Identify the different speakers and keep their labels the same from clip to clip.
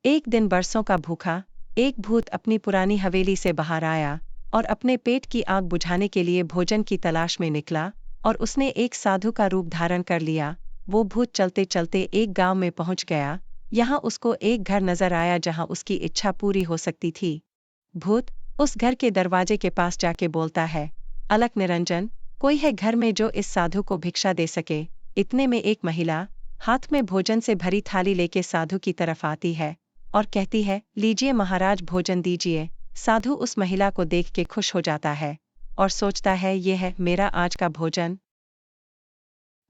Speaker 1: एक दिन बरसों का भूखा एक भूत अपनी पुरानी हवेली से बाहर आया और अपने पेट की आग बुझाने के लिए भोजन की तलाश में निकला, और उसने एक साधु का रूप धारण कर लिया। वो भूत चलते चलते एक गांव में पहुंच गया। यहाँ उसको एक घर नजर आया जहां उसकी इच्छा पूरी हो सकती थी। भूत उस घर के दरवाजे के पास जाके बोलता है, अलक निरंजन, कोई है घर में जो इस साधु को भिक्षा दे सके? इतने में एक महिला हाथ में भोजन से भरी थाली लेके साधु की तरफ आती है और कहती है, लीजिए महाराज, भोजन दीजिए। साधु उस महिला को देख के खुश हो जाता है और सोचता है, ये है मेरा आज का भोजन।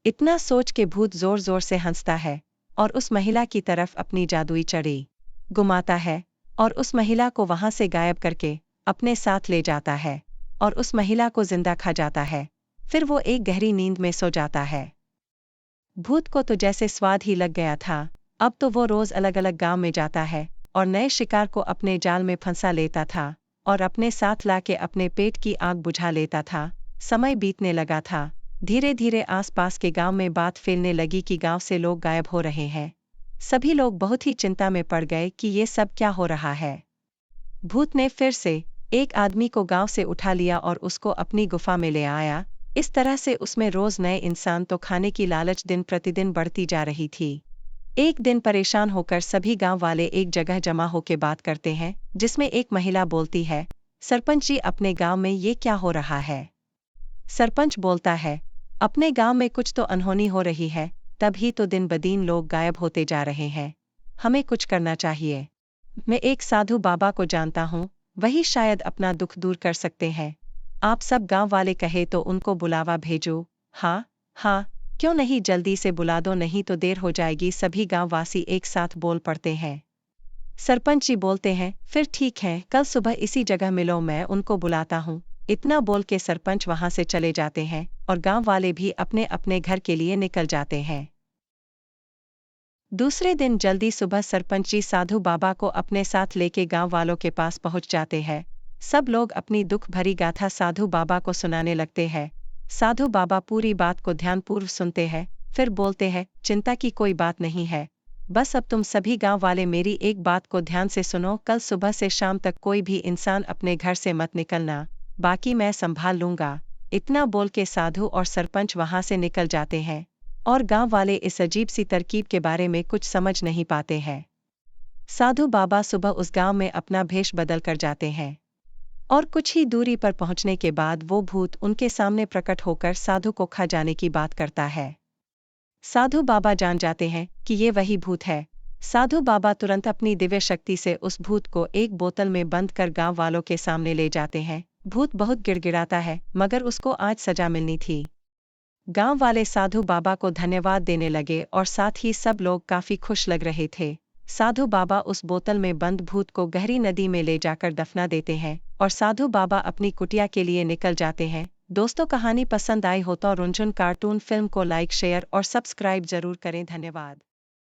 Speaker 1: इतना सोच के भूत जोर जोर से हंसता है और उस महिला की तरफ अपनी जादुई छड़ी घुमाता है और उस महिला को वहां से गायब करके अपने साथ ले जाता है और उस महिला को जिंदा खा जाता है। फिर वो एक गहरी नींद में सो जाता है। भूत को तो जैसे स्वाद ही लग गया था। अब तो वो रोज अलग अलग गांव में जाता है और नए शिकार को अपने जाल में फंसा लेता था और अपने साथ लाके अपने पेट की आग बुझा लेता था। समय बीतने लगा था। धीरे धीरे आसपास के गांव में बात फैलने लगी कि गांव से लोग गायब हो रहे हैं। सभी लोग बहुत ही चिंता में पड़ गए कि ये सब क्या हो रहा है। भूत ने फिर से एक आदमी को गांव से उठा लिया और उसको अपनी गुफा में ले आया। इस तरह से उसमें रोज नए इंसान तो खाने की लालच दिन प्रतिदिन बढ़ती जा रही थी। एक दिन परेशान होकर सभी गांव वाले एक जगह जमा होकर बात करते हैं, जिसमें एक महिला बोलती है, सरपंच जी, अपने गांव में ये क्या हो रहा है? सरपंच बोलता है, अपने गांव में कुछ तो अनहोनी हो रही है, तभी तो दिन बदीन लोग गायब होते जा रहे हैं। हमें कुछ करना चाहिए। मैं एक साधु बाबा को जानता हूँ, वही शायद अपना दुख दूर कर सकते हैं। आप सब गांव वाले कहे तो उनको बुलावा भेजो। हाँ हाँ, क्यों नहीं, जल्दी से बुला दो, नहीं तो देर हो जाएगी। सभी गांव वासी एक साथ बोल पड़ते हैं। सरपंच जी बोलते हैं, फिर ठीक है, कल सुबह इसी जगह मिलो, मैं उनको बुलाता हूँ। इतना बोल के सरपंच वहां से चले जाते हैं और गांव वाले भी अपने अपने घर के लिए निकल जाते हैं। दूसरे दिन जल्दी सुबह सरपंच जी साधु बाबा को अपने साथ लेके गांव वालों के पास पहुंच जाते हैं। सब लोग अपनी दुख भरी गाथा साधु बाबा को सुनाने लगते हैं। साधु बाबा पूरी बात को ध्यानपूर्वक सुनते हैं, फिर बोलते हैं, चिंता की कोई बात नहीं है। बस अब तुम सभी गांव वाले मेरी एक बात को ध्यान से सुनो। कल सुबह से शाम तक कोई भी इंसान अपने घर से मत निकलना, बाकी मैं संभाल लूंगा। इतना बोल के साधु और सरपंच वहां से निकल जाते हैं और गांव वाले इस अजीब सी तरकीब के बारे में कुछ समझ नहीं पाते हैं। साधु बाबा सुबह उस गांव में अपना भेष बदल कर जाते हैं और कुछ ही दूरी पर पहुंचने के बाद वो भूत उनके सामने प्रकट होकर साधु को खा जाने की बात करता है। साधु बाबा जान जाते हैं कि ये वही भूत है। साधु बाबा तुरंत अपनी दिव्य शक्ति से उस भूत को एक बोतल में बंद कर गांव वालों के सामने ले जाते हैं। भूत बहुत गिड़गिड़ाता है, मगर उसको आज सजा मिलनी थी। गांव वाले साधु बाबा को धन्यवाद देने लगे और साथ ही सब लोग काफी खुश लग रहे थे। साधु बाबा उस बोतल में बंद भूत को गहरी नदी में ले जाकर दफना देते हैं और साधु बाबा अपनी कुटिया के लिए निकल जाते हैं। दोस्तों, कहानी पसंद आई हो तो रुनझुन कार्टून फिल्म को लाइक, शेयर और सब्सक्राइब जरूर करें। धन्यवाद।